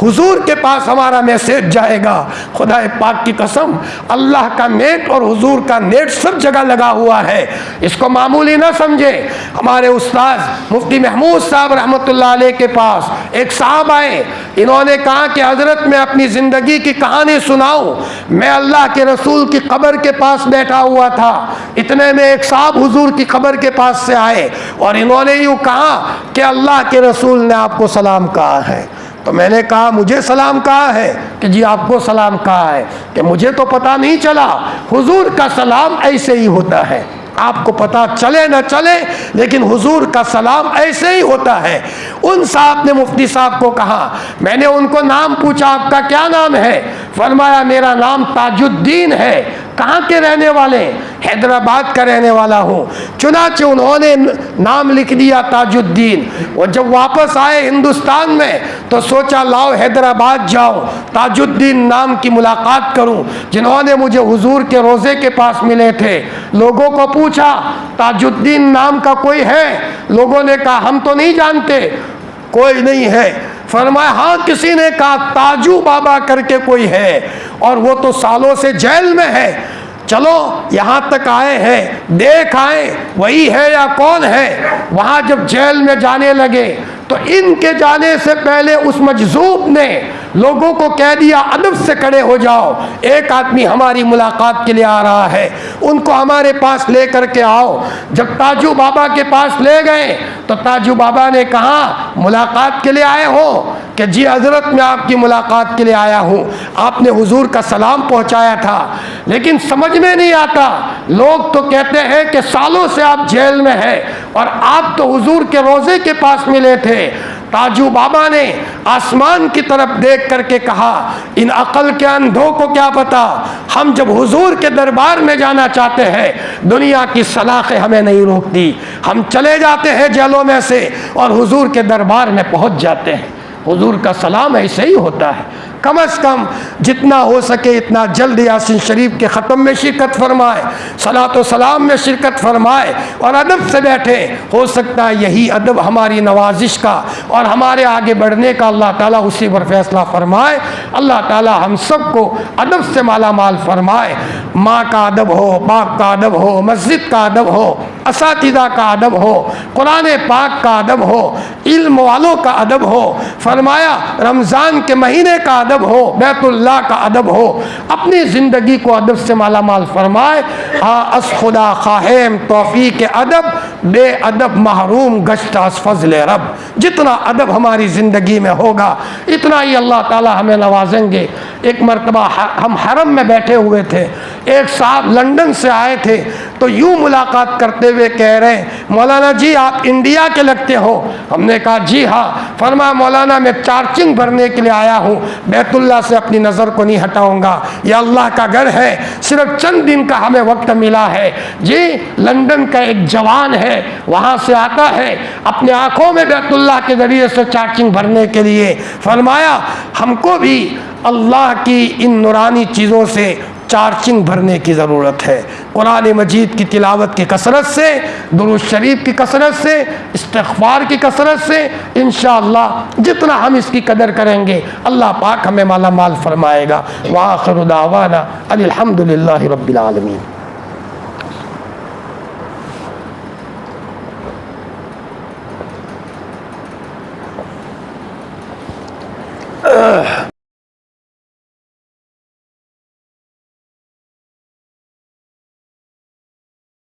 हुजूर के पास हमारा मैसेज जाएगा। खुदा पाक की कसम, अल्लाह का नेट और हुजूर का नेट सब जगह लगा हुआ है। इसको मामूली ना समझे। हमारे उस्ताद मुफ्ती महमूद साहब रहमतुल्लाह अलैह के पास एक साहब आए। इन्होंने कहा कि हजरत मैं अपनी ज़िंदगी की कहानी सुनाऊं। मैं अल्लाह के रसूल की कब्र के पास बैठा हुआ था, इतने में एक साहब हुजूर की कब्र के पास से आए और इन्होंने यूँ कहा कि अल्लाह के रसूल ने आपको सलाम कहा है। तो मैंने कहा मुझे सलाम कहा है? कि जी आपको सलाम कहा है। कि मुझे तो पता नहीं चला, हुजूर का सलाम ऐसे ही होता है। आपको पता चले न चले लेकिन हुजूर का सलाम ऐसे ही होता है। उन साहब ने मुफ्ती साहब को कहा, मैंने उनको नाम पूछा आपका क्या नाम है? फरमाया मेरा नाम ताजुद्दीन है। कहाँ के रहने वाले? हैदराबाद का रहने वाला हूँ। चुनाचे उन्होंने नाम लिख दिया ताजुद्दीन। और जब वापस आए हिंदुस्तान में तो सोचा लाओ हैदराबाद जाओ, ताजुद्दीन नाम की मुलाकात करूँ, जिन्होंने मुझे हुजूर के रोज़े के पास मिले थे। लोगों को पूछा ताजुद्दीन नाम का कोई है? लोगों ने कहा हम तो नहीं जानते, कोई नहीं है। फरमाया हाँ किसी ने कहा ताजू बाबा करके कोई है और वो तो सालों से जेल में है। चलो यहाँ तक आए हैं, देख आए वही है या कौन है। वहाँ जब जेल में जाने लगे तो इनके जाने से पहले उस मजजूब ने लोगों को कह दिया अदब से खड़े हो जाओ, एक आदमी हमारी मुलाकात के लिए आ रहा है, उनको हमारे पास ले करके आओ। जब ताजू बाबा के पास ले गए तो ताजू बाबा ने कहा मुलाकात के लिए आए हो? कि जी हज़रत मैं आपकी मुलाकात के लिए आया हूँ, आपने हुजूर का सलाम पहुँचाया था। लेकिन समझ में नहीं आता, लोग तो कहते हैं कि सालों से आप जेल में हैं और आप तो हुजूर के रोज़े के पास मिले थे। ताजू बाबा ने आसमान की तरफ देख करके कहा इन अकल के अंधों को क्या पता, हम जब हुजूर के दरबार में जाना चाहते हैं दुनिया की सलाखें हमें नहीं रोकती, हम चले जाते हैं जेलों में से और हुजूर के दरबार में पहुंच जाते हैं। हुजूर का सलाम ऐसे ही होता है। कम से कम जितना हो सके इतना जल्द यासीन शरीफ के ख़त्म में शिरकत फरमाए, सलात व सलाम में शिरकत फरमाए और अदब से बैठे। हो सकता है यही अदब हमारी नवाजिश का और हमारे आगे बढ़ने का अल्लाह ताला उसी पर फैसला फरमाए। अल्लाह ताला हम सबको अदब से माला माल फरमाए। माँ का अदब हो, बाप का अदब हो, मस्जिद का अदब हो, असातिज़ा का अदब हो, कुरान पाक का अदब हो, इल्म वालों का अदब हो। फरमाया रमज़ान के महीने का अदब हो, बैतुल्लाह का अदब हो। अपनी ज़िंदगी को अदब से माला माल फरमाए। हाँ अस खुदा खाहेम तौफीक अदब बेअदब महरूम गश्त अस फज़्ल रब। जितना अदब हमारी ज़िंदगी में होगा इतना ही अल्लाह ताला हमें नवाजेंगे। एक मरतबा हम हरम में बैठे हुए थे, एक साहब लंदन से आए थे, तो यूँ मुलाकात करते हुए कह रहे हैं, मौलाना जी आप इंडिया के लगते हो। हमने कहा जी हाँ। फरमाया मौलाना मैं चार्जिंग भरने के लिए आया हूँ, बैतुल्लाह से अपनी नज़र को नहीं हटाऊँगा, यह अल्लाह का घर है, सिर्फ चंद दिन का हमें वक्त मिला है। जी लंदन का एक जवान है, वहाँ से आता है अपने आँखों में बैतुल्लाह के ज़रिए से चार्जिंग भरने के लिए। फरमाया हमको भी अल्लाह की इन नूरानी चीज़ों से चार्जिंग भरने की ज़रूरत है। कुरान मजीद की तिलावत की कसरत से, दुरूद शरीफ की कसरत से, इस्तिग़फ़ार की कसरत से इंशाअल्लाह जितना हम इसकी कदर करेंगे अल्लाह पाक हमें माला माल फरमाएगा। व आखिरु दावाना अनिल हम्दुलिल्लाहि रब्बिल आलमीन।